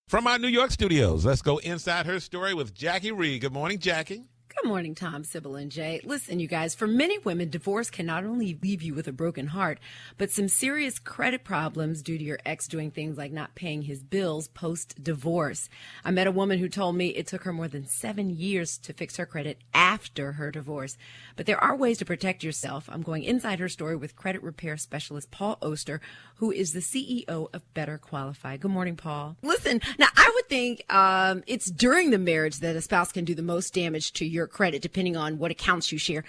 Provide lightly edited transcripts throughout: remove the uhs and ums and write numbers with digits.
From our New York studios, let's go inside her story with Jackie Reed. Good morning, Jackie. Good morning, Tom, Sybil, and Jay. Listen, you guys, for many women, divorce can not only leave you with a broken heart, but some serious credit problems due to your ex doing things like not paying his bills post-divorce. I met a woman who told me it took her more than 7 years to fix her credit after her divorce. But there are ways to protect yourself. I'm going inside her story with credit repair specialist Paul Oster, who is the CEO of Better Qualify. Good morning, Paul. Listen, now I would think it's during the marriage that a spouse can do the most damage to your credit, depending on what accounts you share.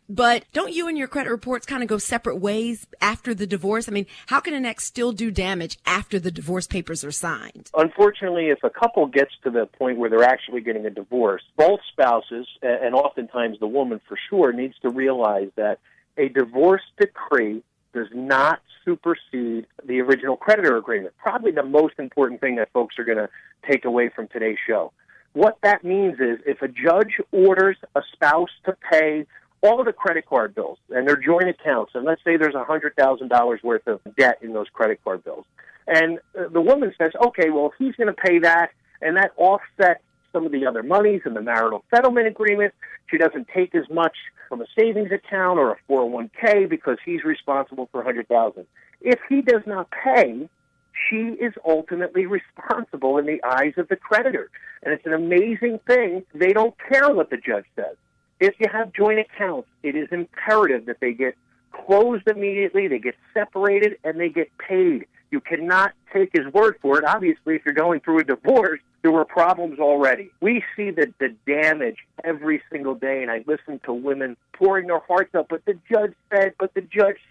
But don't you and your credit reports kind of go separate ways after the divorce? I mean, how can an ex still do damage after the divorce papers are signed? Unfortunately, if a couple gets to the point where they're actually getting a divorce, both spouses, and oftentimes the woman for sure, needs to realize that a divorce decree does not supersede the original creditor agreement. Probably the most important thing that folks are going to take away from today's show. What that means is if a judge orders a spouse to pay all of the credit card bills and their joint accounts, and let's say there's $100,000 worth of debt in those credit card bills, and the woman says, okay, well, if he's going to pay that, and that offsets some of the other monies in the marital settlement agreement, she doesn't take as much from a savings account or a 401k because he's responsible for $100,000. If he does not pay, she is ultimately responsible in the eyes of the creditor. And it's an amazing thing. They don't care what the judge says. If you have joint accounts, it is imperative that they get closed immediately, they get separated, and they get paid. You cannot take his word for it. Obviously, if you're going through a divorce, there were problems already. We see the damage every single day, and I listen to women pouring their hearts out, but the judge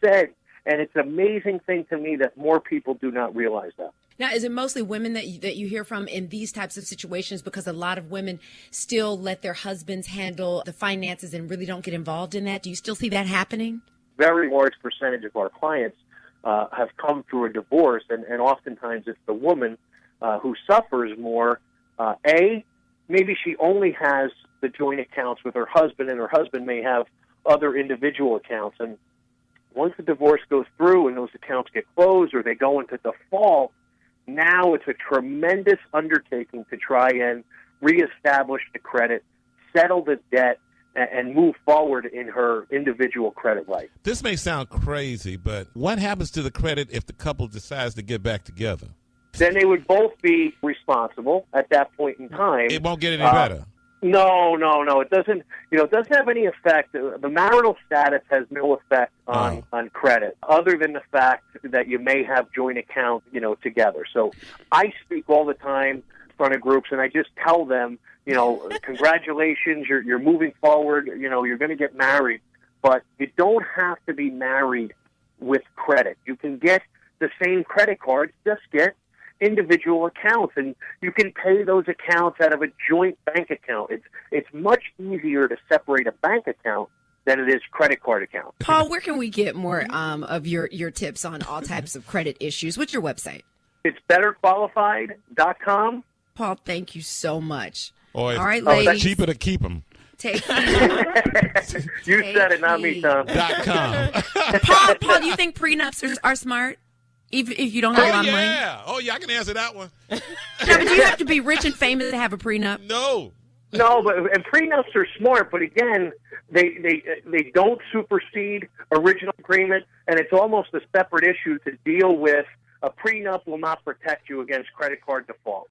said. And it's an amazing thing to me that more people do not realize that. Now, is it mostly women that you hear from in these types of situations? Because a lot of women still let their husbands handle the finances and really don't get involved in that. Do you still see that happening? Very large percentage of our clients have come through a divorce, and oftentimes it's the woman who suffers more. Maybe she only has the joint accounts with her husband, and her husband may have other individual accounts. And once the divorce goes through and those accounts get closed or they go into default, now it's a tremendous undertaking to try and reestablish the credit, settle the debt, and move forward in her individual credit life. This may sound crazy, but what happens to the credit if the couple decides to get back together? Then they would both be responsible at that point in time. It won't get any better. No. It doesn't. It doesn't have any effect. The marital status has no effect on credit, other than the fact that you may have joint accounts, together. So I speak all the time in front of groups, and I just tell them, congratulations, you're moving forward. You're going to get married, but you don't have to be married with credit. You can get the same credit cards, just get individual accounts, and you can pay those accounts out of a joint bank account. It's much easier to separate a bank account than it is credit card account. Paul, where can we get more of your tips on all types of credit issues? What's your website? It's betterqualified.com. Paul, thank you so much. All right, ladies. It's cheaper to keep them. You said it, not me, Tom. .com. Paul, do you think prenups are smart? If you don't have a lot of money? I can answer that one. No, but do you have to be rich and famous to have a prenup? No, and prenups are smart, but again, they don't supersede original agreement, and it's almost a separate issue to deal with. A prenup will not protect you against credit card default.